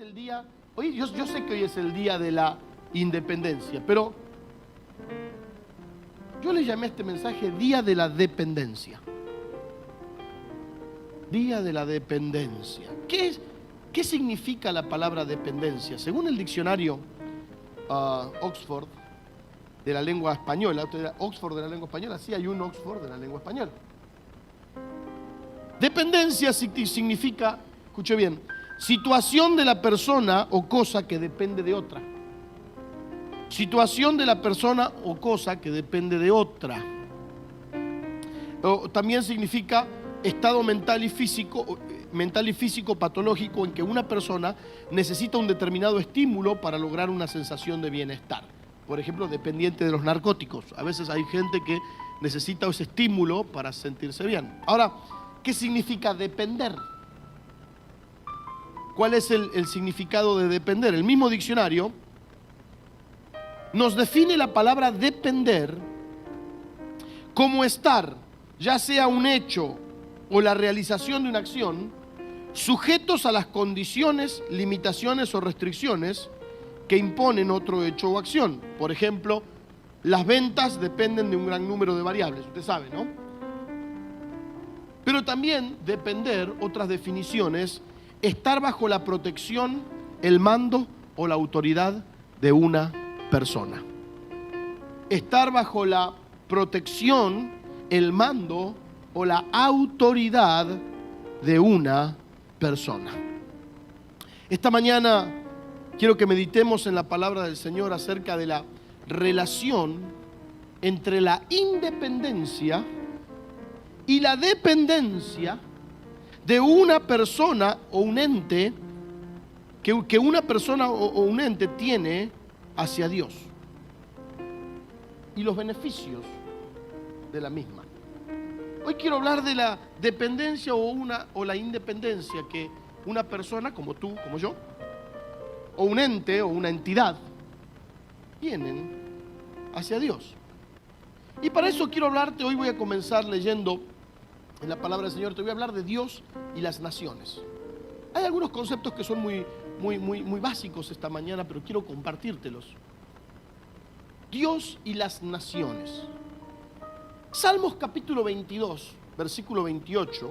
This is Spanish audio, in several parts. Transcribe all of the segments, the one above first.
es el día, yo sé que hoy es el día de la independencia, pero yo le llamé a este mensaje Día de la Dependencia. Día de la Dependencia. ¿Qué significa la palabra dependencia? Según el diccionario Oxford de la lengua española, Oxford de la lengua española, sí hay un Oxford de la lengua española. Dependencia significa, escuche bien, situación de la persona o cosa que depende de otra. Situación de la persona o cosa que depende de otra. También significa estado mental y físico patológico en que una persona necesita un determinado estímulo para lograr una sensación de bienestar. Por ejemplo, dependiente de los narcóticos. A veces hay gente que necesita ese estímulo para sentirse bien. Ahora, ¿qué significa depender? ¿Cuál es el significado de depender? El mismo diccionario nos define la palabra depender como estar, ya sea un hecho o la realización de una acción, sujetos a las condiciones, limitaciones o restricciones que imponen otro hecho o acción. Por ejemplo, las ventas dependen de un gran número de variables, usted sabe, ¿no? Pero también depender, otras definiciones, estar bajo la protección, el mando o la autoridad de una persona. Estar bajo la protección, el mando o la autoridad de una persona. Esta mañana quiero que meditemos en la palabra del Señor acerca de la relación entre la independencia y la dependencia de una persona o un ente que una persona o un ente tiene hacia Dios y los beneficios de la misma. Hoy quiero hablar de la dependencia o la independencia que una persona como tú, como yo, o un ente o una entidad tienen hacia Dios. Y para eso quiero hablarte, hoy voy a comenzar leyendo en la palabra del Señor, te voy a hablar de Dios y las naciones. Hay algunos conceptos que son muy básicos esta mañana, pero quiero compartírtelos. Dios y las naciones. Salmos capítulo 22, versículo 28,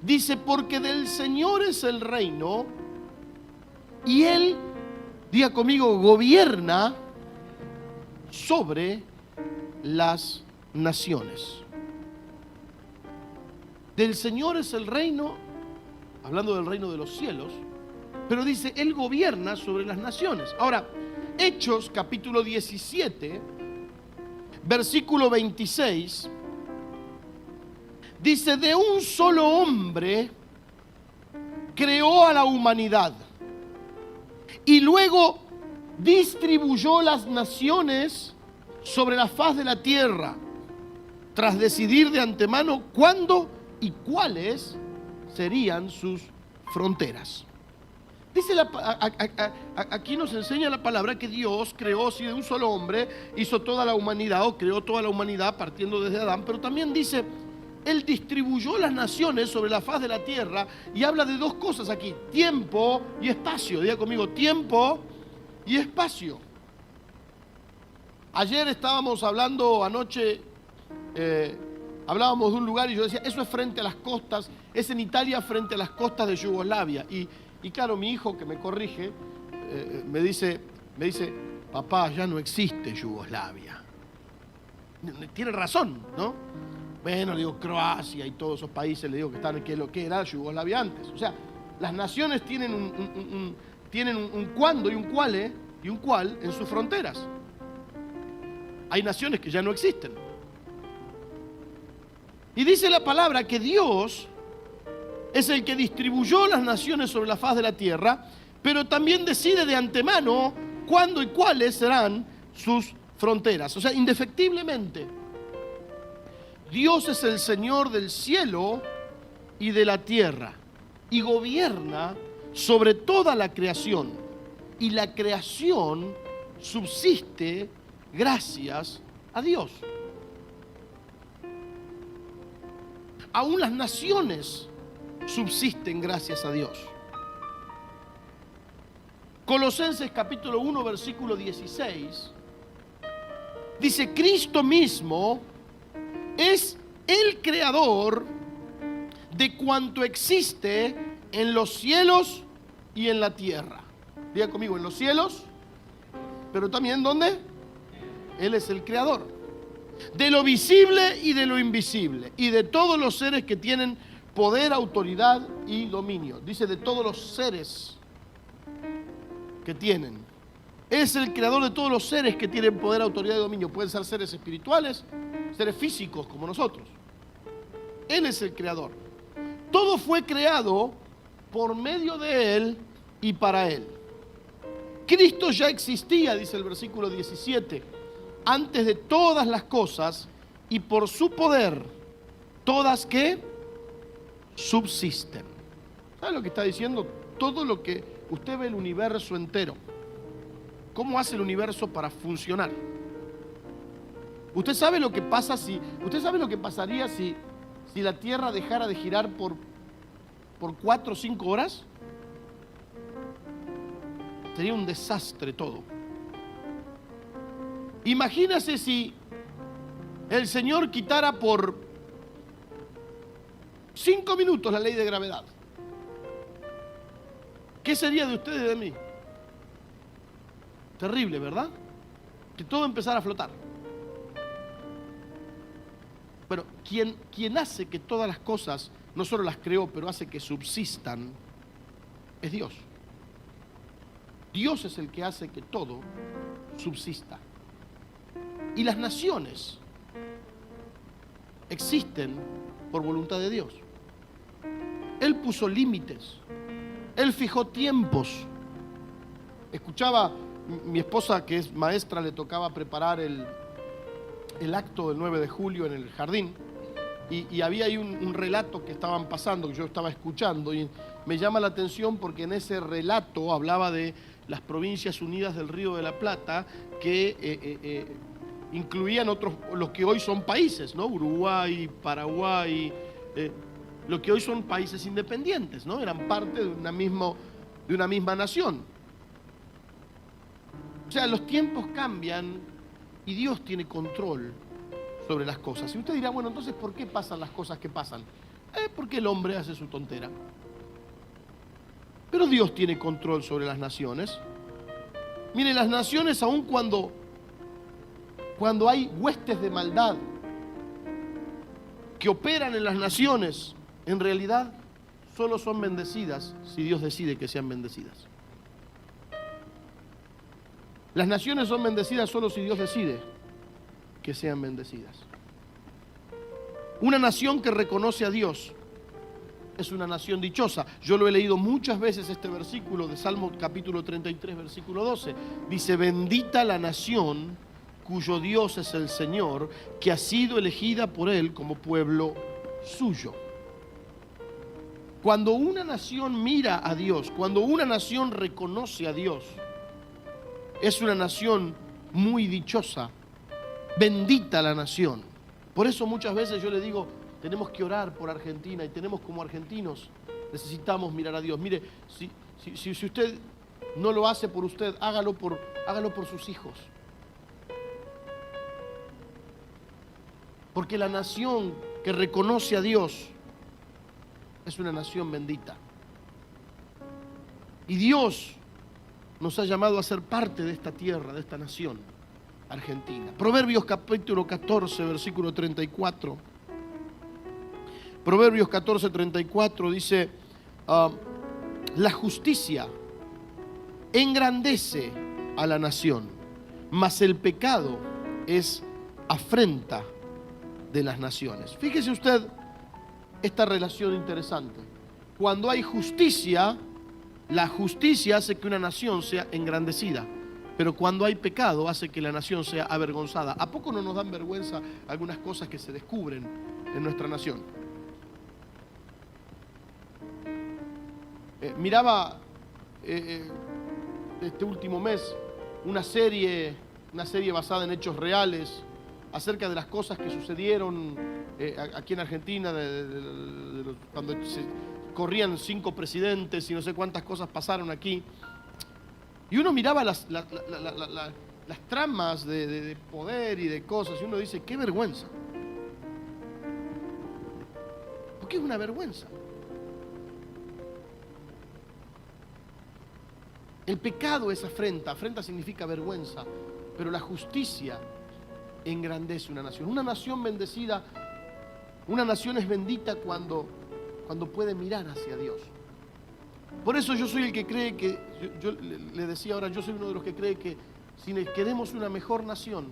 dice, porque del Señor es el reino y Él, diga conmigo, gobierna sobre las naciones. Del Señor es el reino, hablando del reino de los cielos, pero dice, Él gobierna sobre las naciones. Ahora, Hechos capítulo 17, versículo 26, dice, de un solo hombre creó a la humanidad y luego distribuyó las naciones sobre la faz de la tierra, tras decidir de antemano cuándo y cuáles serían sus fronteras. Dice aquí nos enseña la palabra que Dios creó, si de un solo hombre hizo toda la humanidad, o creó toda la humanidad partiendo desde Adán, pero también dice, Él distribuyó las naciones sobre la faz de la tierra, y habla de dos cosas aquí, tiempo y espacio. Diga conmigo, tiempo y espacio. Ayer estábamos hablando, anoche, hablábamos de un lugar y yo decía, eso es frente a las costas, es en Italia frente a las costas de Yugoslavia. Y claro, mi hijo que me corrige, me dice, papá, ya no existe Yugoslavia. Tiene razón, ¿no? Bueno, le digo, Croacia y todos esos países, le digo que están, que es lo que era Yugoslavia antes. O sea, las naciones tienen un cuándo y un cuál en sus fronteras. Hay naciones que ya no existen. Y dice la palabra que Dios es el que distribuyó las naciones sobre la faz de la tierra, pero también decide de antemano cuándo y cuáles serán sus fronteras. O sea, indefectiblemente, Dios es el Señor del cielo y de la tierra y gobierna sobre toda la creación. Y la creación subsiste gracias a Dios. Aún las naciones subsisten gracias a Dios. Colosenses capítulo 1, versículo 16, dice: Cristo mismo es el creador de cuanto existe en los cielos y en la tierra. Diga conmigo, en los cielos, pero también ¿dónde? Él es el creador de lo visible y de lo invisible, y de todos los seres que tienen poder, autoridad y dominio. Dice de todos los seres que tienen. Es el creador de todos los seres que tienen poder, autoridad y dominio. Pueden ser seres espirituales, seres físicos como nosotros. Él es el creador. Todo fue creado por medio de Él y para Él. Cristo ya existía, dice el versículo 17, antes de todas las cosas, y por su poder, todas que subsisten. ¿Sabe lo que está diciendo? Todo lo que usted ve, el universo entero. ¿Cómo hace el universo para funcionar? ¿Usted sabe lo que pasa usted sabe lo que pasaría si la Tierra dejara de girar por 4 o 5 horas? Sería un desastre todo. Imagínese si el Señor quitara por 5 minutos la ley de gravedad. ¿Qué sería de ustedes y de mí? Terrible, ¿verdad? Que todo empezara a flotar. Bueno, quien hace que todas las cosas, no solo las creó, pero hace que subsistan, es Dios. Dios es el que hace que todo subsista. Y las naciones existen por voluntad de Dios. Él puso límites. Él fijó tiempos. Escuchaba, mi esposa que es maestra, le tocaba preparar el acto del 9 de julio en el jardín. Y había ahí un relato que estaban pasando, que yo estaba escuchando. Y me llama la atención porque en ese relato hablaba de las Provincias Unidas del Río de la Plata, que incluían otros, los que hoy son países, ¿no? Uruguay, Paraguay, lo que hoy son países independientes, ¿no? Eran parte de una misma nación. O sea, los tiempos cambian y Dios tiene control sobre las cosas. Y usted dirá, bueno, entonces, ¿por qué pasan las cosas que pasan? Porque el hombre hace su tontera. Pero Dios tiene control sobre las naciones. Mire, las naciones, aun cuando hay huestes de maldad que operan en las naciones, en realidad solo son bendecidas si Dios decide que sean bendecidas. Las naciones son bendecidas solo si Dios decide que sean bendecidas. Una nación que reconoce a Dios es una nación dichosa. Yo lo he leído muchas veces, este versículo de Salmo capítulo 33, versículo 12. Dice: bendita la nación cuyo Dios es el Señor, que ha sido elegida por Él como pueblo suyo. Cuando una nación mira a Dios, cuando una nación reconoce a Dios, es una nación muy dichosa. Bendita la nación. Por eso muchas veces yo le digo, tenemos que orar por Argentina, y tenemos como argentinos, necesitamos mirar a Dios. Mire, si usted no lo hace por usted, hágalo por sus hijos. Porque la nación que reconoce a Dios es una nación bendita. Y Dios nos ha llamado a ser parte de esta tierra, de esta nación argentina. Proverbios capítulo 14, versículo 34. Proverbios 14, 34 dice: la justicia engrandece a la nación, mas el pecado es afrenta de las naciones. Fíjese usted esta relación interesante. Cuando hay justicia, la justicia hace que una nación sea engrandecida, pero cuando hay pecado hace que la nación sea avergonzada. ¿A poco no nos dan vergüenza algunas cosas que se descubren en nuestra nación? Miraba este último mes una serie basada en hechos reales acerca de las cosas que sucedieron aquí en Argentina, cuando se corrían 5 presidentes y no sé cuántas cosas pasaron aquí. Y uno miraba las tramas de poder y de cosas, y uno dice, qué vergüenza. Porque es una vergüenza. El pecado es afrenta, afrenta significa vergüenza, pero la justicia engrandece una nación. Una nación bendecida, una nación es bendita cuando puede mirar hacia Dios. Por eso yo soy el que cree que, yo le decía ahora, yo soy uno de los que cree que si queremos una mejor nación,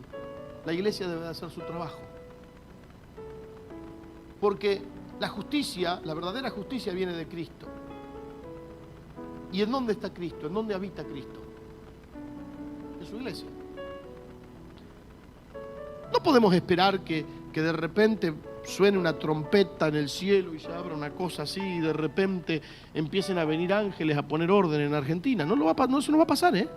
la iglesia debe de hacer su trabajo. Porque la justicia, la verdadera justicia viene de Cristo. ¿Y en dónde está Cristo? ¿En dónde habita Cristo? En su iglesia. No podemos esperar que de repente suene una trompeta en el cielo y se abra una cosa así y de repente empiecen a venir ángeles a poner orden en Argentina. Eso no va a pasar, ¿eh?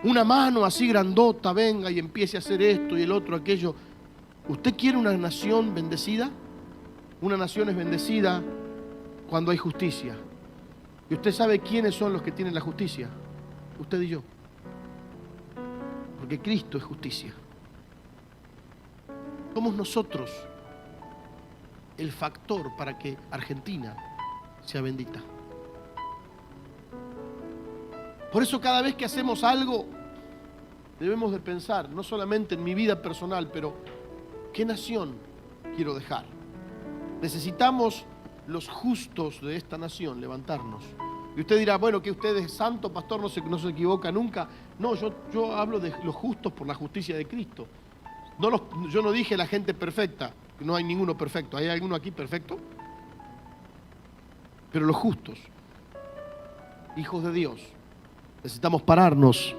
Una mano así grandota venga y empiece a hacer esto y el otro aquello. ¿Usted quiere una nación bendecida? Una nación es bendecida cuando hay justicia. ¿Y usted sabe quiénes son los que tienen la justicia? Usted y yo. Porque Cristo es justicia. Somos nosotros el factor para que Argentina sea bendita. Por eso cada vez que hacemos algo, debemos de pensar, no solamente en mi vida personal, pero ¿qué nación quiero dejar? Necesitamos los justos de esta nación levantarnos. Y usted dirá, bueno, que usted es santo, pastor, no se equivoca nunca. No, yo hablo de los justos por la justicia de Cristo. Yo no dije la gente perfecta, no hay ninguno perfecto. ¿Hay alguno aquí perfecto? Pero los justos, hijos de Dios, necesitamos pararnos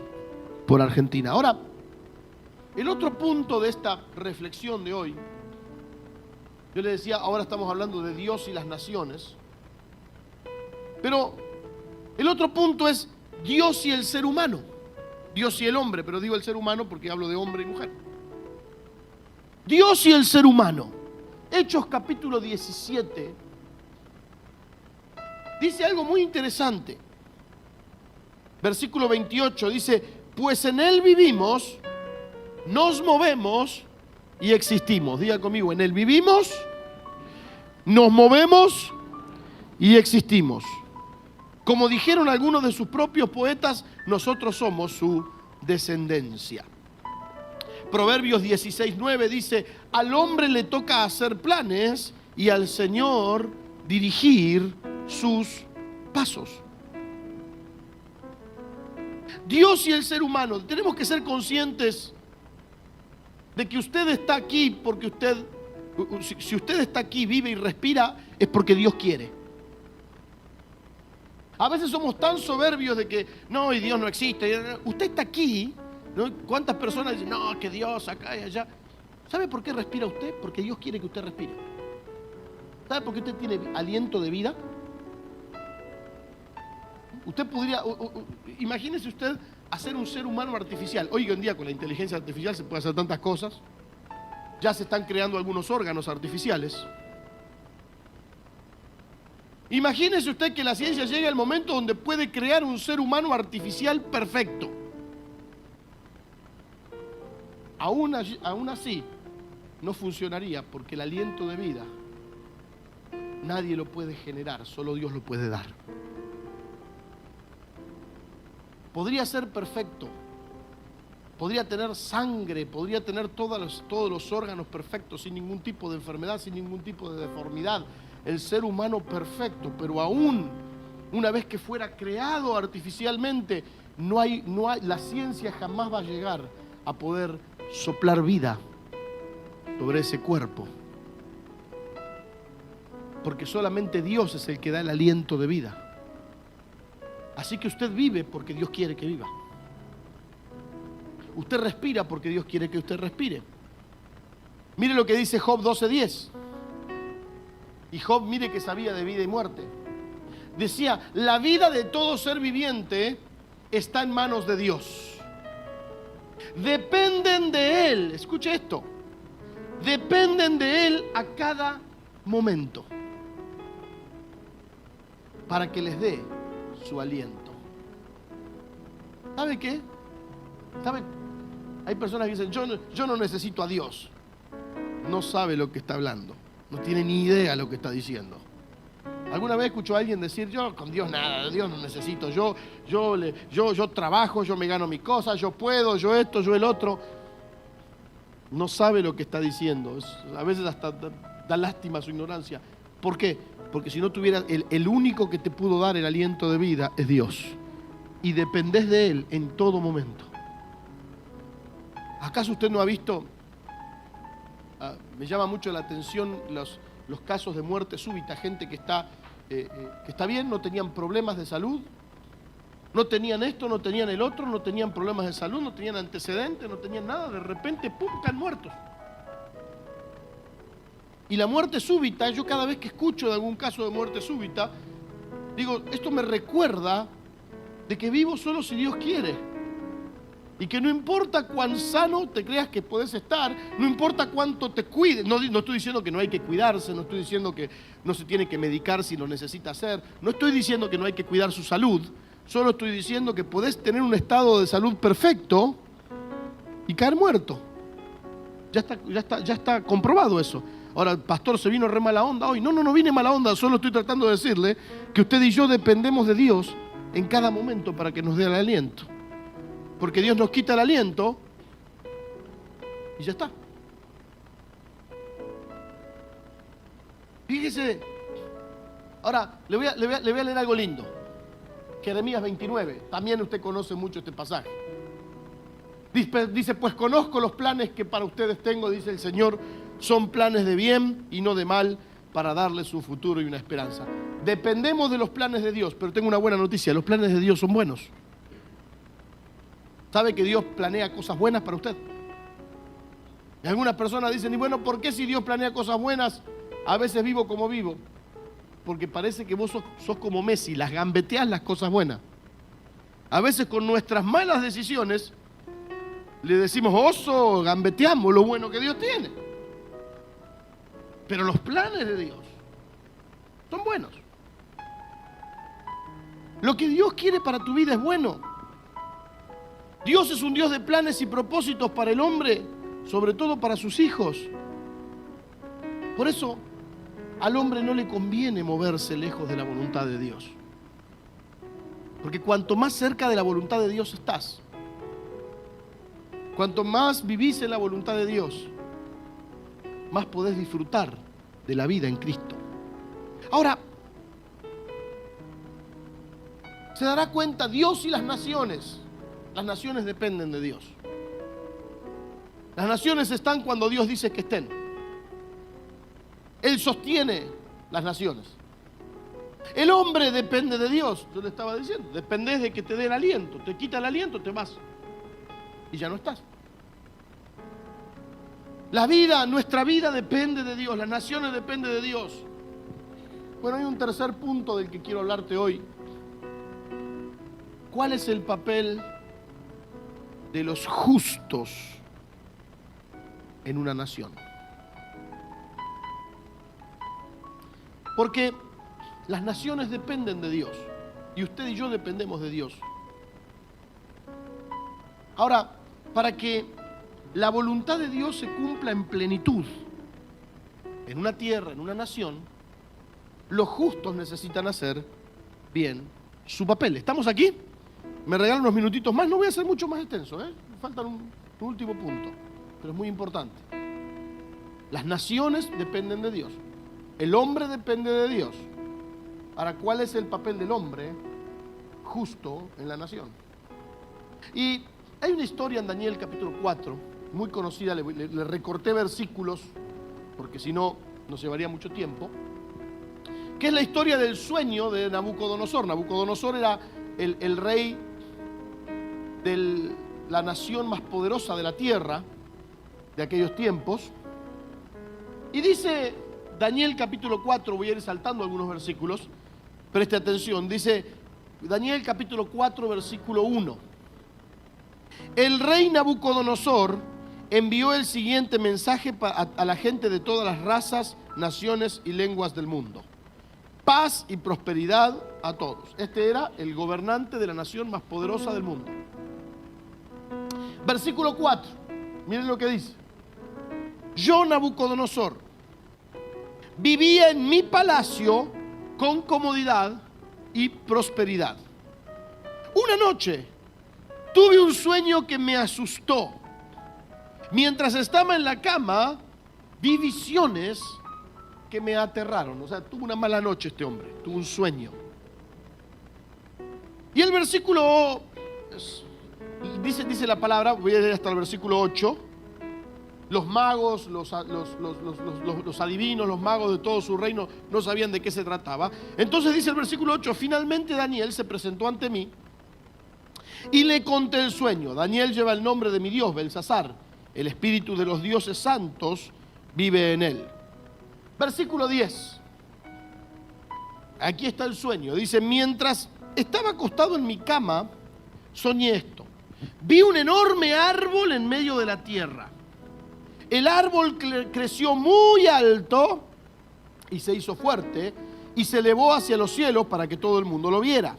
por Argentina. Ahora, el otro punto de esta reflexión de hoy, yo le decía, ahora estamos hablando de Dios y las naciones, pero el otro punto es Dios y el ser humano. Dios y el hombre, pero digo el ser humano porque hablo de hombre y mujer. Dios y el ser humano. Hechos capítulo 17 dice algo muy interesante. Versículo 28 dice, pues en Él vivimos, nos movemos y existimos. Diga conmigo, en Él vivimos, nos movemos y existimos. Como dijeron algunos de sus propios poetas, nosotros somos su descendencia. Proverbios 16:9 dice, al hombre le toca hacer planes y al Señor dirigir sus pasos. Dios y el ser humano, tenemos que ser conscientes de que usted está aquí porque si usted está aquí, vive y respira, es porque Dios quiere. A veces somos tan soberbios de que, no, y Dios no existe. Usted está aquí, ¿no? ¿Cuántas personas dicen, no, que Dios acá y allá? ¿Sabe por qué respira usted? Porque Dios quiere que usted respire. ¿Sabe por qué usted tiene aliento de vida? Usted podría, imagínese usted hacer un ser humano artificial. Hoy en día con la inteligencia artificial se puede hacer tantas cosas. Ya se están creando algunos órganos artificiales. Imagínese usted que la ciencia llegue al momento donde puede crear un ser humano artificial perfecto. Aún así, no funcionaría porque el aliento de vida nadie lo puede generar, solo Dios lo puede dar. Podría ser perfecto, podría tener sangre, podría tener todos los órganos perfectos, sin ningún tipo de enfermedad, sin ningún tipo de deformidad. El ser humano perfecto, pero aún una vez que fuera creado artificialmente, la ciencia jamás va a llegar a poder soplar vida sobre ese cuerpo. Porque solamente Dios es el que da el aliento de vida. Así que usted vive porque Dios quiere que viva. Usted respira porque Dios quiere que usted respire. Mire lo que dice Job 12:10. Y Job, mire que sabía de vida y muerte. Decía, la vida de todo ser viviente está en manos de Dios. Dependen de Él, escuche esto, dependen de Él a cada momento para que les dé su aliento. ¿Sabe qué? ¿Sabe? Hay personas que dicen, yo no necesito a Dios. No sabe lo que está hablando. No tiene ni idea lo que está diciendo. ¿Alguna vez escuchó a alguien decir, yo con Dios nada, Dios no necesito, yo trabajo, yo me gano mis cosas, yo puedo, yo esto, yo el otro? No sabe lo que está diciendo. A veces hasta da lástima su ignorancia. ¿Por qué? Porque si no tuviera, el único que te pudo dar el aliento de vida es Dios. Y dependés de Él en todo momento. ¿Acaso usted no ha visto? Me llama mucho la atención los casos de muerte súbita, gente que está bien, no tenían problemas de salud, no tenían esto, no tenían el otro, no tenían problemas de salud, no tenían antecedentes, no tenían nada, de repente, ¡pum!, están muertos. Y la muerte súbita, yo cada vez que escucho de algún caso de muerte súbita, digo, esto me recuerda de que vivo solo si Dios quiere. Y que no importa cuán sano te creas que podés estar, no importa cuánto te cuides. No estoy diciendo que no hay que cuidarse, no estoy diciendo que no se tiene que medicar si lo necesita hacer, no estoy diciendo que no hay que cuidar su salud, solo estoy diciendo que podés tener un estado de salud perfecto y caer muerto. Ya está comprobado eso. Ahora, pastor, se vino re mala onda hoy. No vine mala onda, solo estoy tratando de decirle que usted y yo dependemos de Dios en cada momento para que nos dé el aliento. Porque Dios nos quita el aliento y ya está. Fíjese. Ahora, le voy a leer algo lindo. Jeremías 29. También usted conoce mucho este pasaje. Dice, pues conozco los planes que para ustedes tengo, dice el Señor, son planes de bien y no de mal, para darles un futuro y una esperanza. Dependemos de los planes de Dios, pero tengo una buena noticia, los planes de Dios son buenos. ¿Sabe que Dios planea cosas buenas para usted? Y algunas personas dicen, y bueno, ¿por qué si Dios planea cosas buenas, a veces vivo como vivo? Porque parece que vos sos como Messi, las gambeteás las cosas buenas. A veces con nuestras malas decisiones le decimos, oso, gambeteamos lo bueno que Dios tiene. Pero los planes de Dios son buenos. Lo que Dios quiere para tu vida es bueno. Dios es un Dios de planes y propósitos para el hombre, sobre todo para sus hijos. Por eso, al hombre no le conviene moverse lejos de la voluntad de Dios. Porque cuanto más cerca de la voluntad de Dios estás, cuanto más vivís en la voluntad de Dios, más podés disfrutar de la vida en Cristo. Ahora, se dará cuenta Dios y las naciones. Las naciones dependen de Dios. Las naciones están cuando Dios dice que estén. Él sostiene las naciones. El hombre depende de Dios. Yo le estaba diciendo, dependés de que te dé el aliento. Te quita el aliento, te vas. Y ya no estás. La vida, nuestra vida depende de Dios. Las naciones dependen de Dios. Bueno, hay un tercer punto del que quiero hablarte hoy. ¿Cuál es el papel de los justos en una nación? Porque las naciones dependen de Dios y usted y yo dependemos de Dios. Ahora, para que la voluntad de Dios se cumpla en plenitud en una tierra, en una nación, los justos necesitan hacer bien su papel. ¿Estamos aquí? Me regalan unos minutitos más, no voy a ser mucho más extenso, ¿eh? Me falta un último punto, pero es muy importante. Las naciones dependen de Dios. El hombre depende de Dios. Ahora, ¿cuál es el papel del hombre justo en la nación? Y hay una historia en Daniel capítulo 4, muy conocida, le recorté versículos, porque si no, nos llevaría mucho tiempo, que es la historia del sueño de Nabucodonosor. Nabucodonosor era el rey de la nación más poderosa de la tierra de aquellos tiempos. Y dice Daniel capítulo 4, voy a ir saltando algunos versículos, preste atención, dice Daniel capítulo 4 versículo 1. El rey Nabucodonosor envió el siguiente mensaje a la gente de todas las razas, naciones y lenguas del mundo. paz y prosperidad a todos. Este era el gobernante de la nación más poderosa del mundo. Versículo 4, miren lo que dice. Yo, Nabucodonosor, vivía en mi palacio con comodidad y prosperidad. Una noche tuve un sueño que me asustó. Mientras estaba en la cama, vi visiones que me aterraron. O sea, tuvo una mala noche este hombre, tuvo un sueño. Y el versículo, dice la palabra, voy a leer hasta el versículo 8. Los magos, los adivinos, los magos de todo su reino no sabían de qué se trataba. Entonces dice el versículo 8, finalmente Daniel se presentó ante mí y le conté el sueño. Daniel lleva el nombre de mi Dios, Belsasar. El espíritu de los dioses santos vive en él. Versículo 10. Aquí está el sueño. Dice, mientras estaba acostado en mi cama, soñé esto. Vi un enorme árbol en medio de la tierra. El árbol creció muy alto y se hizo fuerte y se elevó hacia los cielos para que todo el mundo lo viera.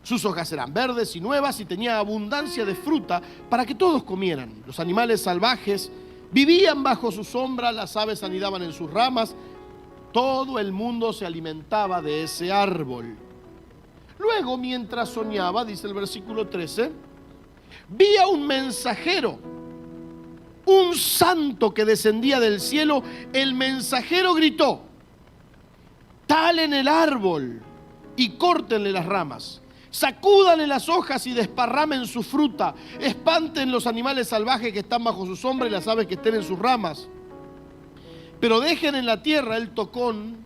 Sus hojas eran verdes y nuevas y tenía abundancia de fruta para que todos comieran. Los animales salvajes vivían bajo su sombra, las aves anidaban en sus ramas. Todo el mundo se alimentaba de ese árbol. Luego, mientras soñaba, dice el versículo 13, vi a un mensajero, un santo que descendía del cielo. El mensajero gritó, talen el árbol y córtenle las ramas. Sacúdanle las hojas y desparramen su fruta. Espanten los animales salvajes que están bajo su sombra y las aves que estén en sus ramas. Pero dejen en la tierra el tocón.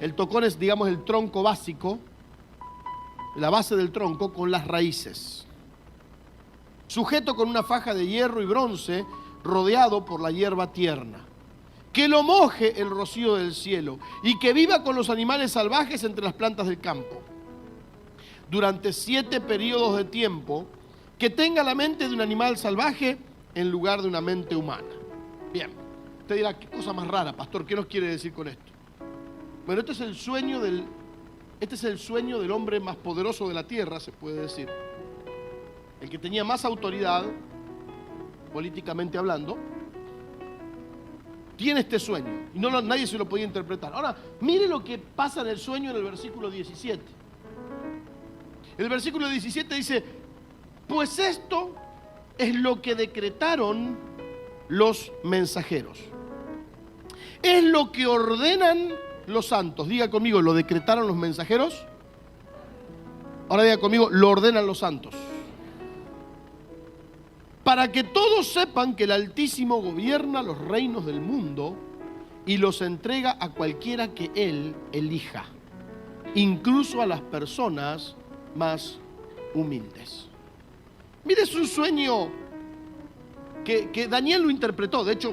El tocón es, digamos, el tronco básico, la base del tronco con las raíces. Sujeto con una faja de hierro y bronce, rodeado por la hierba tierna. Que lo moje el rocío del cielo y que viva con los animales salvajes entre las plantas del campo. Durante 7 periodos de tiempo, que tenga la mente de un animal salvaje en lugar de una mente humana. Bien, usted dirá, qué cosa más rara, pastor, ¿qué nos quiere decir con esto? Bueno, este es el sueño del hombre más poderoso de la tierra, se puede decir. El que tenía más autoridad, políticamente hablando, tiene este sueño. Y nadie se lo podía interpretar. Ahora, mire lo que pasa en el sueño en el versículo 17. El versículo 17 dice, pues esto es lo que decretaron los mensajeros. Es lo que ordenan los santos. Diga conmigo, ¿lo decretaron los mensajeros? Ahora diga conmigo, lo ordenan los santos. Para que todos sepan que el Altísimo gobierna los reinos del mundo y los entrega a cualquiera que Él elija, incluso a las personas más humildes. Mire, es un sueño que Daniel lo interpretó. De hecho,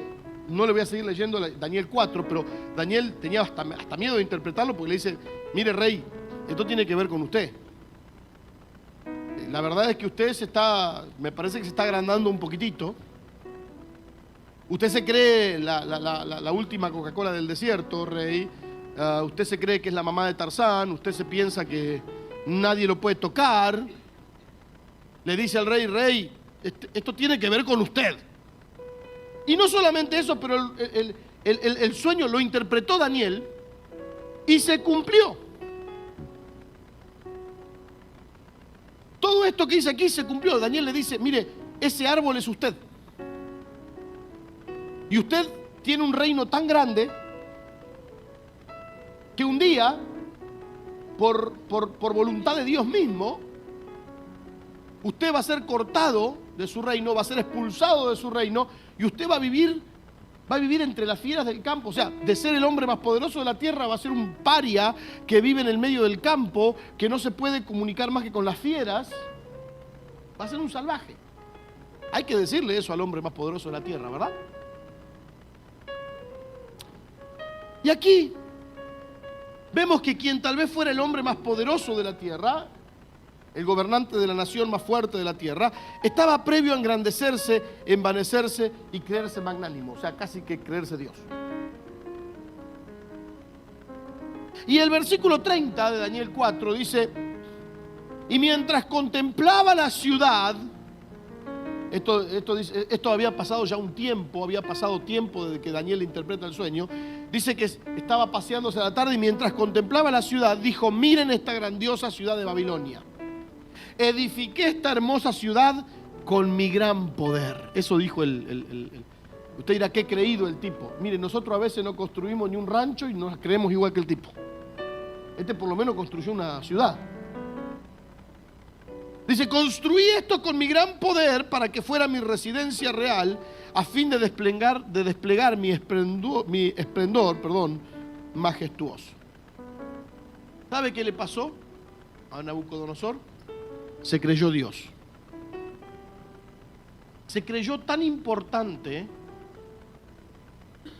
no le voy a seguir leyendo Daniel 4, pero Daniel tenía hasta miedo de interpretarlo porque le dice, mire rey, esto tiene que ver con usted. La verdad es que usted me parece que se está agrandando un poquitito. Usted se cree la última Coca-Cola del desierto, rey. Usted se cree que es la mamá de Tarzán. Usted se piensa que nadie lo puede tocar. Le dice al rey, esto tiene que ver con usted. Y no solamente eso, pero el sueño lo interpretó Daniel y se cumplió. Todo esto que dice aquí se cumplió. Daniel le dice, mire, ese árbol es usted. Y usted tiene un reino tan grande que un día, por voluntad de Dios mismo, usted va a ser cortado de su reino, va a ser expulsado de su reino y usted va a vivir entre las fieras del campo. O sea, de ser el hombre más poderoso de la tierra va a ser un paria que vive en el medio del campo, que no se puede comunicar más que con las fieras. Va a ser un salvaje. Hay que decirle eso al hombre más poderoso de la tierra, ¿verdad? Y aquí vemos que quien tal vez fuera el hombre más poderoso de la tierra, el gobernante de la nación más fuerte de la tierra, estaba previo a engrandecerse, envanecerse y creerse magnánimo, o sea, casi que creerse Dios. Y el versículo 30 de Daniel 4 dice: y mientras contemplaba la ciudad, esto había pasado ya un tiempo, había pasado tiempo desde que Daniel interpreta el sueño. Dice que estaba paseándose a la tarde y mientras contemplaba la ciudad, dijo: miren esta grandiosa ciudad de Babilonia. Edifiqué esta hermosa ciudad con mi gran poder. Eso dijo usted dirá, qué creído el tipo. Mire, nosotros a veces no construimos ni un rancho y nos creemos igual que el tipo. Este por lo menos construyó una ciudad. Dice: construí esto con mi gran poder para que fuera mi residencia real, a fin de desplegar mi esplendor majestuoso. ¿Sabe qué le pasó a Nabucodonosor? Se creyó Dios. Se creyó tan importante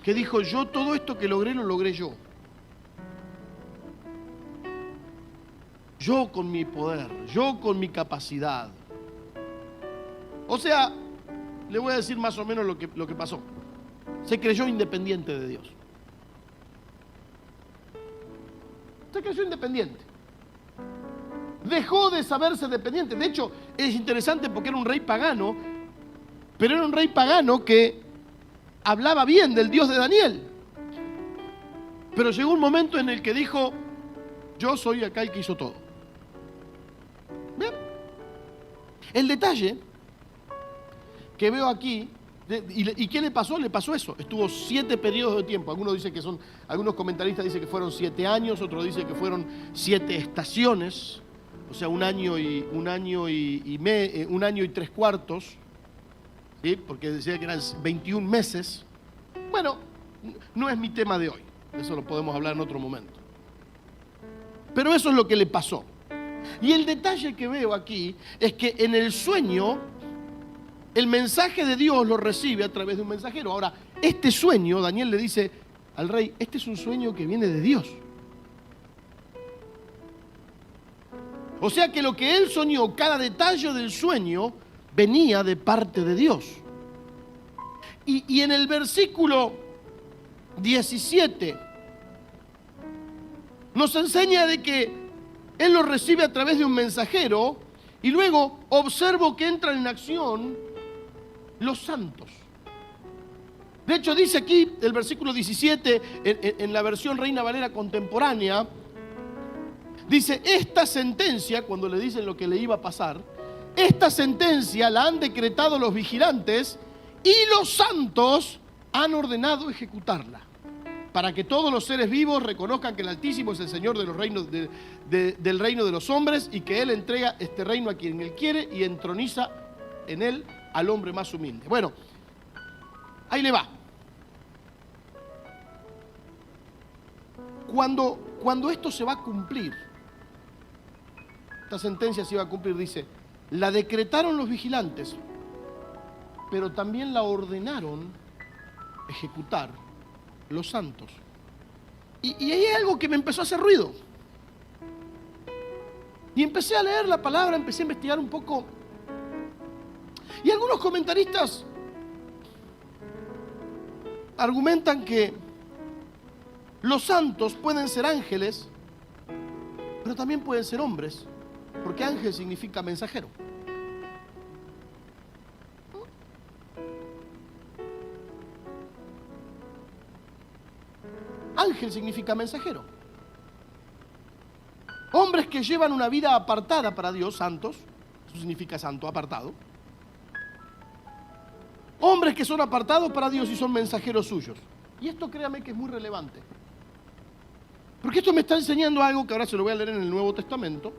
que dijo: yo todo esto que logré, lo logré yo. Yo con mi poder, yo con mi capacidad. O sea, le voy a decir más o menos lo que pasó. Se creyó independiente de Dios. Se creyó independiente. Dejó de saberse dependiente. De hecho, es interesante porque era un rey pagano, pero era un rey pagano que hablaba bien del Dios de Daniel. Pero llegó un momento en el que dijo: yo soy acá el que hizo todo. Bien. El detalle que veo aquí, ¿y qué le pasó? Le pasó eso. Estuvo 7 periodos de tiempo. Algunos comentaristas dicen que fueron 7 años, otros dicen que fueron 7 estaciones, o sea, un año y 3 cuartos, ¿sí? Porque decía que eran 21 meses. Bueno, no es mi tema de hoy. Eso lo podemos hablar en otro momento. Pero eso es lo que le pasó. Y el detalle que veo aquí es que en el sueño el mensaje de Dios lo recibe a través de un mensajero. Ahora, este sueño, Daniel le dice al rey: este es un sueño que viene de Dios. O sea que lo que él soñó, cada detalle del sueño, venía de parte de Dios. Y en el versículo 17 nos enseña de que él lo recibe a través de un mensajero, y luego observo que entran en acción los santos. De hecho, dice aquí el versículo 17 en la versión Reina Valera contemporánea, dice: esta sentencia, cuando le dicen lo que le iba a pasar, esta sentencia la han decretado los vigilantes y los santos han ordenado ejecutarla, para que todos los seres vivos reconozcan que el Altísimo es el Señor de los reinos del reino de los hombres, y que Él entrega este reino a quien Él quiere y entroniza en Él al hombre más humilde. Bueno, ahí le va. Cuando esto se va a cumplir, esta sentencia se va a cumplir, dice: la decretaron los vigilantes, pero también la ordenaron ejecutar los santos. Y ahí hay algo que me empezó a hacer ruido. Y empecé a leer la palabra, empecé a investigar un poco. Y algunos comentaristas argumentan que los santos pueden ser ángeles, pero también pueden ser hombres, porque ángel significa mensajero. Ángel significa mensajero. Hombres que llevan una vida apartada para Dios, santos, eso significa santo, apartado. Hombres que son apartados para Dios y son mensajeros suyos. Y esto, créame, que es muy relevante. Porque esto me está enseñando algo que ahora se lo voy a leer en el Nuevo Testamento.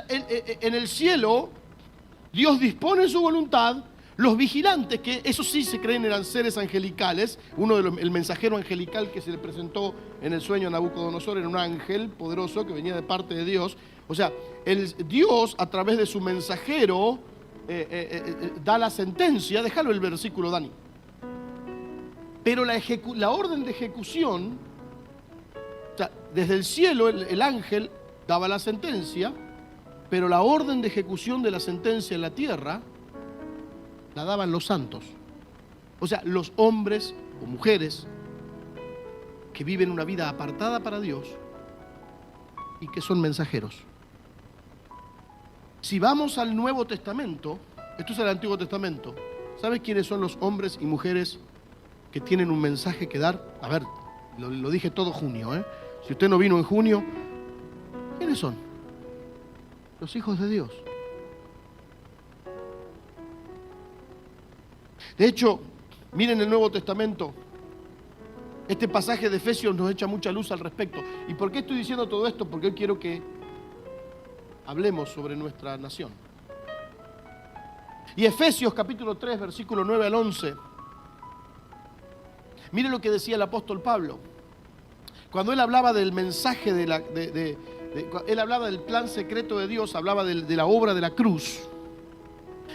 En el cielo, Dios dispone en su voluntad los vigilantes, que eso sí se creen eran seres angelicales. El mensajero angelical que se le presentó en el sueño a Nabucodonosor era un ángel poderoso que venía de parte de Dios. O sea, Dios a través de su mensajero da la sentencia. Déjalo el versículo, Dani. Pero la orden de ejecución, o sea, desde el cielo el ángel daba la sentencia, pero la orden de ejecución de la sentencia en la tierra la daban los santos. O sea, los hombres o mujeres que viven una vida apartada para Dios y que son mensajeros. Si vamos al Nuevo Testamento, esto es el Antiguo Testamento, ¿sabes quiénes son los hombres y mujeres que tienen un mensaje que dar? A ver, lo dije todo junio, ¿eh? Si usted no vino en junio, ¿quiénes son? Los hijos de Dios. De hecho, miren el Nuevo Testamento. Este pasaje de Efesios nos echa mucha luz al respecto. ¿Y por qué estoy diciendo todo esto? Porque hoy quiero que hablemos sobre nuestra nación. Y Efesios capítulo 3, versículo 9 al 11. Miren lo que decía el apóstol Pablo. Cuando él hablaba del mensaje, él hablaba del plan secreto de Dios, hablaba de la obra de la cruz.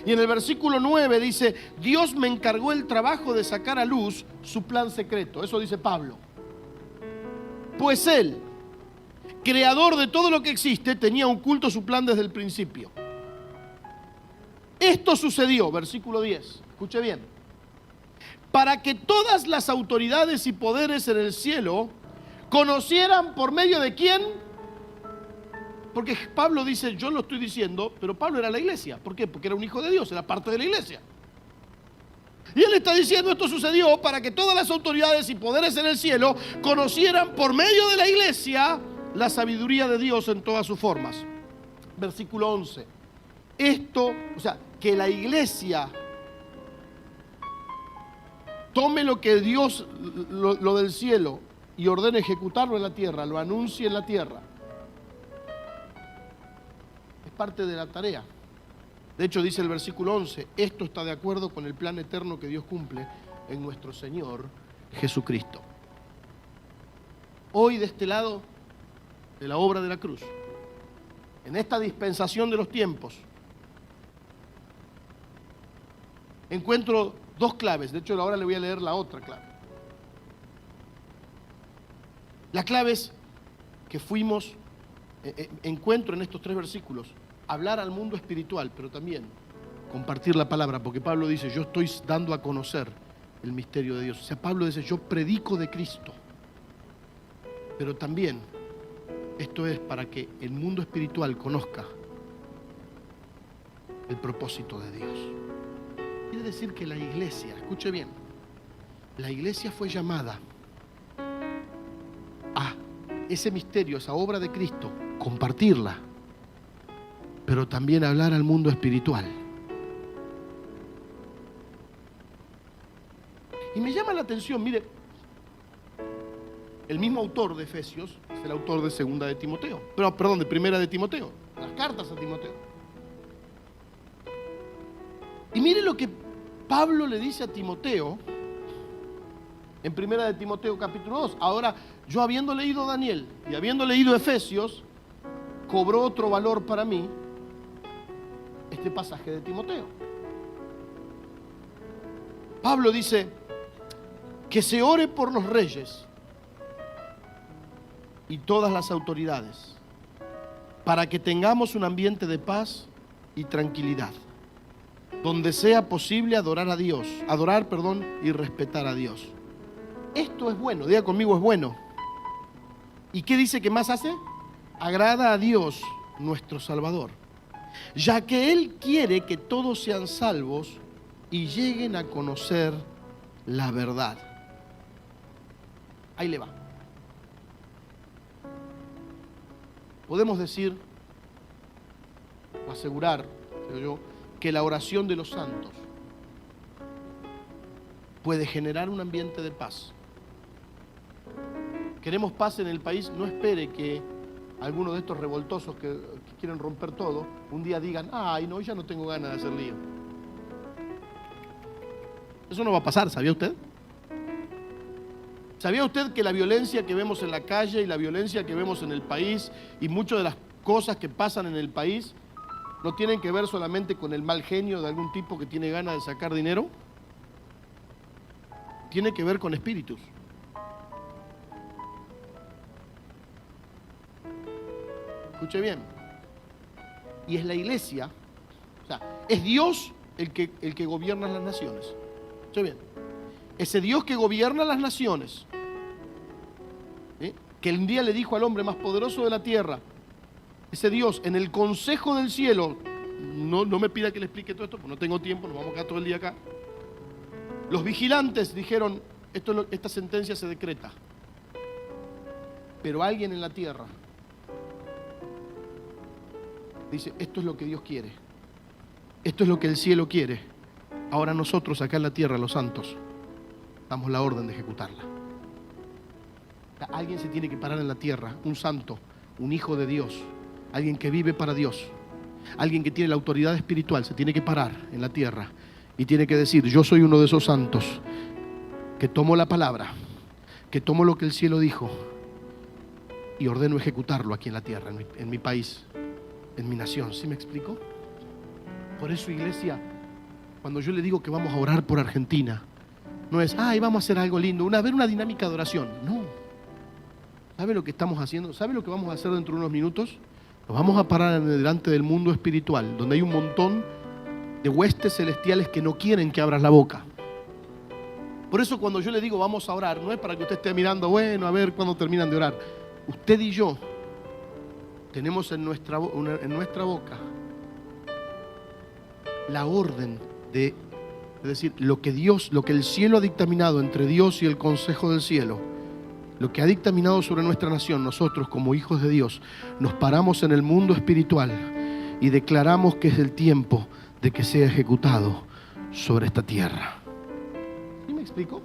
Y en el versículo 9 dice, Dios me encargó el trabajo de sacar a luz su plan secreto. Eso dice Pablo. Pues Él, creador de todo lo que existe, tenía oculto su plan desde el principio. Esto sucedió, versículo 10, escuche bien, para que todas las autoridades y poderes en el cielo conocieran por medio de quién. Porque Pablo dice, yo lo estoy diciendo, pero Pablo era la iglesia. ¿Por qué? Porque era un hijo de Dios, era parte de la iglesia. Y él está diciendo, esto sucedió para que todas las autoridades y poderes en el cielo conocieran por medio de la iglesia la sabiduría de Dios en todas sus formas. Versículo 11. Esto, o sea, que la iglesia tome lo que Dios, lo del cielo, y ordene ejecutarlo en la tierra, lo anuncie en la tierra. Es parte de la tarea. De hecho, dice el versículo 11, esto está de acuerdo con el plan eterno que Dios cumple en nuestro Señor Jesucristo. Hoy, de este lado de la obra de la cruz, en esta dispensación de los tiempos, encuentro dos claves. De hecho, ahora le voy a leer la otra clave. La clave es que encuentro en estos tres versículos, hablar al mundo espiritual, pero también compartir la palabra, porque Pablo dice, yo estoy dando a conocer el misterio de Dios. O sea, Pablo dice, yo predico de Cristo, pero también esto es para que el mundo espiritual conozca el propósito de Dios. Quiere decir que la iglesia, escuche bien, la iglesia fue llamada a ese misterio, esa obra de Cristo, compartirla, pero también hablar al mundo espiritual. Y me llama la atención, mire, el mismo autor de Efesios es el autor de Segunda de Timoteo, de Primera de Timoteo, las cartas a Timoteo. Y mire lo que Pablo le dice a Timoteo en Primera de Timoteo capítulo 2. Ahora, yo habiendo leído Daniel y habiendo leído Efesios, cobró otro valor para mí este pasaje de Timoteo. Pablo dice que se ore por los reyes y todas las autoridades para que tengamos un ambiente de paz y tranquilidad, donde sea posible adorar y respetar a Dios. Esto es bueno, diga conmigo, es bueno. ¿Y qué dice que más hace? Agrada a Dios, nuestro Salvador, ya que Él quiere que todos sean salvos y lleguen a conocer la verdad. Ahí le va. Podemos decir o asegurar, creo yo, que la oración de los santos puede generar un ambiente de paz. Queremos paz en el país, no espere que algunos de estos revoltosos que quieren romper todo, un día digan, ay no, ya no tengo ganas de hacer lío. Eso no va a pasar, ¿sabía usted? ¿Sabía usted que la violencia que vemos en la calle y la violencia que vemos en el país y muchas de las cosas que pasan en el país no tienen que ver solamente con el mal genio de algún tipo que tiene ganas de sacar dinero? Tiene que ver con espíritus. Escuche bien. Y es la iglesia, o sea, es Dios el que gobierna las naciones. Escuche bien. Ese Dios que gobierna las naciones que un día le dijo al hombre más poderoso de la tierra, ese Dios, en el consejo del cielo, no me pida que le explique todo esto, porque no tengo tiempo, nos vamos a quedar todo el día acá. Los vigilantes dijeron, esta sentencia se decreta. Pero alguien en la tierra dice, esto es lo que Dios quiere. Esto es lo que el cielo quiere. Ahora nosotros acá en la tierra, los santos, damos la orden de ejecutarla. Alguien se tiene que parar en la tierra, un santo, un hijo de Dios, alguien que vive para Dios, alguien que tiene la autoridad espiritual, se tiene que parar en la tierra y tiene que decir, yo soy uno de esos santos que tomo la palabra, que tomo lo que el cielo dijo y ordeno ejecutarlo aquí en la tierra, en mi país, en mi nación. ¿Sí me explico? Por eso, iglesia, cuando yo le digo que vamos a orar por Argentina, no es, vamos a hacer algo lindo, ver una dinámica de oración. No. ¿Sabe lo que estamos haciendo? ¿Sabe lo que vamos a hacer dentro de unos minutos? Nos vamos a parar delante del mundo espiritual, donde hay un montón de huestes celestiales que no quieren que abras la boca. Por eso cuando yo le digo vamos a orar, no es para que usted esté mirando, bueno, a ver cuándo terminan de orar. Usted y yo tenemos en nuestra boca la orden de decir, lo que el cielo ha dictaminado entre Dios y el consejo del cielo, lo que ha dictaminado sobre nuestra nación, nosotros como hijos de Dios, nos paramos en el mundo espiritual y declaramos que es el tiempo de que sea ejecutado sobre esta tierra. ¿Sí me explico?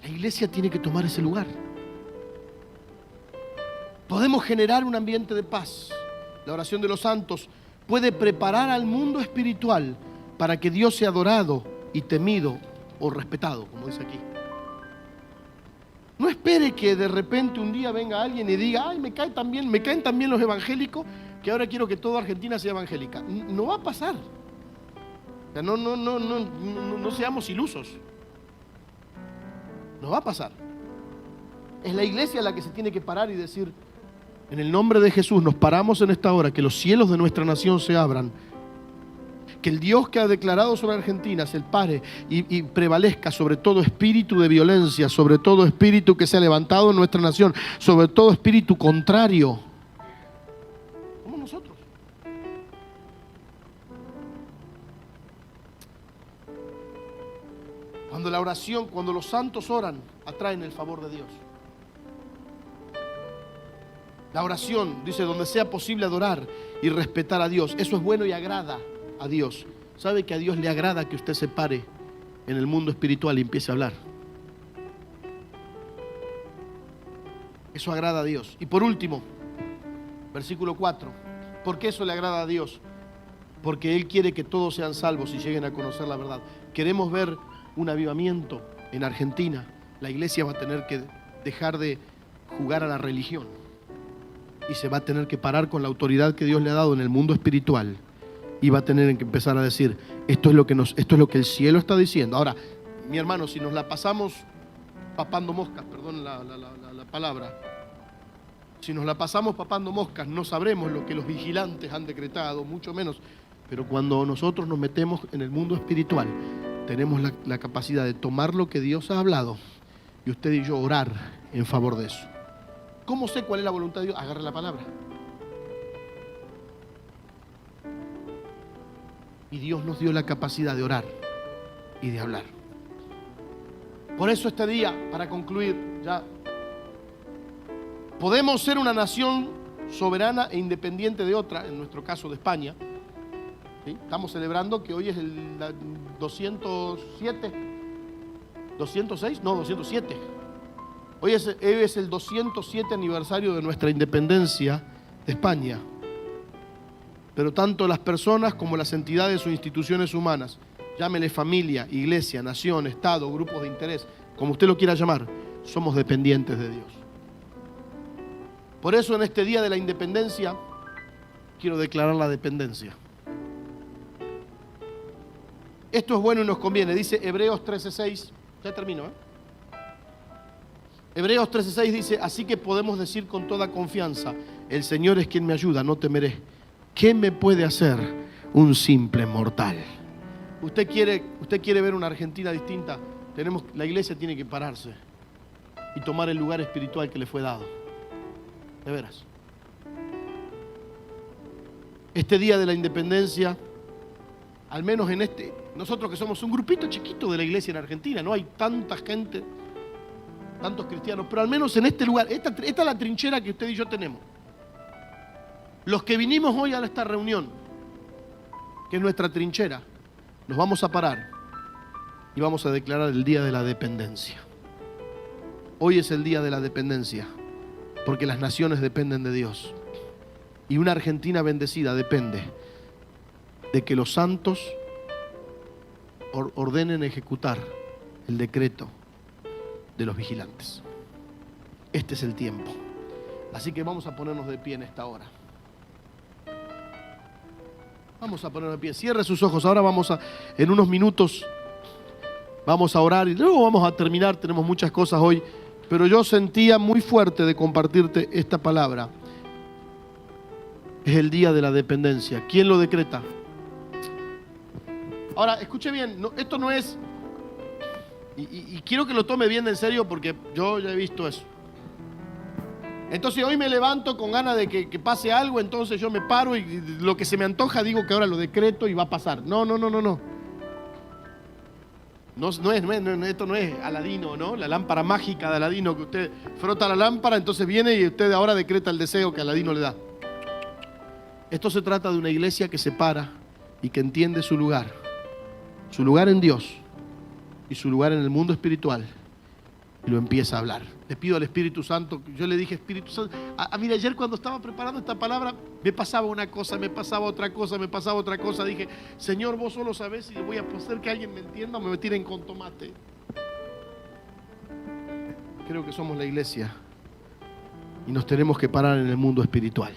La iglesia tiene que tomar ese lugar. Podemos generar un ambiente de paz. La oración de los santos puede preparar al mundo espiritual para que Dios sea adorado y temido o respetado, como dice aquí. No espere que de repente un día venga alguien y diga, me caen tan bien los evangélicos, que ahora quiero que toda Argentina sea evangélica. No va a pasar. O sea, no seamos ilusos. No va a pasar. Es la iglesia la que se tiene que parar y decir, en el nombre de Jesús nos paramos en esta hora, que los cielos de nuestra nación se abran, que el Dios que ha declarado sobre Argentina se pare y prevalezca sobre todo espíritu de violencia, sobre todo espíritu que se ha levantado en nuestra nación, sobre todo espíritu contrario. Somos nosotros. Cuando la oración, cuando los santos oran, atraen el favor de Dios. La oración, dice, donde sea posible adorar y respetar a Dios. Eso es bueno y agrada a Dios. ¿Sabe que a Dios le agrada que usted se pare en el mundo espiritual y empiece a hablar? Eso agrada a Dios. Y por último, versículo 4. ¿Por qué eso le agrada a Dios? Porque Él quiere que todos sean salvos y lleguen a conocer la verdad. Queremos ver un avivamiento en Argentina. La iglesia va a tener que dejar de jugar a la religión y se va a tener que parar con la autoridad que Dios le ha dado en el mundo espiritual y va a tener que empezar a decir, esto es lo que el cielo está diciendo. Ahora, mi hermano, si nos la pasamos papando moscas, perdón la palabra, si nos la pasamos papando moscas, no sabremos lo que los vigilantes han decretado, mucho menos. Pero cuando nosotros nos metemos en el mundo espiritual, tenemos la capacidad de tomar lo que Dios ha hablado y usted y yo orar en favor de eso. ¿Cómo sé cuál es la voluntad de Dios? Agarre la palabra. Y Dios nos dio la capacidad de orar y de hablar. Por eso este día, para concluir, ya podemos ser una nación soberana e independiente de otra, en nuestro caso de España. ¿Sí? Estamos celebrando que hoy es el 207, 206, no, 207. Hoy es el 207 aniversario de nuestra independencia de España. Pero tanto las personas como las entidades o instituciones humanas, llámele familia, iglesia, nación, estado, grupos de interés, como usted lo quiera llamar, somos dependientes de Dios. Por eso en este día de la independencia quiero declarar la dependencia. Esto es bueno y nos conviene, dice Hebreos 13:6. Ya termino, Hebreos 13:6 dice, así que podemos decir con toda confianza, el Señor es quien me ayuda, no temeré. ¿Qué me puede hacer un simple mortal? ¿Usted quiere ver una Argentina distinta? La iglesia tiene que pararse y tomar el lugar espiritual que le fue dado. De veras. Este día de la independencia, al menos nosotros que somos un grupito chiquito de la iglesia en Argentina, no hay tanta gente, tantos cristianos, pero al menos en este lugar, esta es la trinchera que usted y yo tenemos. Los que vinimos hoy a esta reunión, que es nuestra trinchera, nos vamos a parar y vamos a declarar el día de la dependencia. Hoy es el día de la dependencia, porque las naciones dependen de Dios. Y una Argentina bendecida depende de que los santos ordenen ejecutar el decreto de los vigilantes. Este es el tiempo. Así que vamos a ponernos de pie en esta hora. Vamos a ponernos de pie. Cierre sus ojos. Ahora en unos minutos, vamos a orar y luego vamos a terminar. Tenemos muchas cosas hoy, pero yo sentía muy fuerte de compartirte esta palabra. Es el día de la dependencia. ¿Quién lo decreta? Ahora, escuche bien, esto no es... Y quiero que lo tome bien en serio porque yo ya he visto eso. Entonces hoy me levanto con ganas de que pase algo, entonces yo me paro y lo que se me antoja digo que ahora lo decreto y va a pasar. No. Esto no es Aladino, ¿no? La lámpara mágica de Aladino, que usted frota la lámpara, entonces viene y usted ahora decreta el deseo que Aladino le da. Esto se trata de una iglesia que se para y que entiende su lugar en Dios y su lugar en el mundo espiritual, y lo empieza a hablar. Le pido al Espíritu Santo, yo le dije, Espíritu Santo, mira, ayer cuando estaba preparando esta palabra, me pasaba una cosa, me pasaba otra cosa, dije, Señor, vos solo sabés si voy a hacer que alguien me entienda o me tiren con tomate. Creo que somos la iglesia y nos tenemos que parar en el mundo espiritual.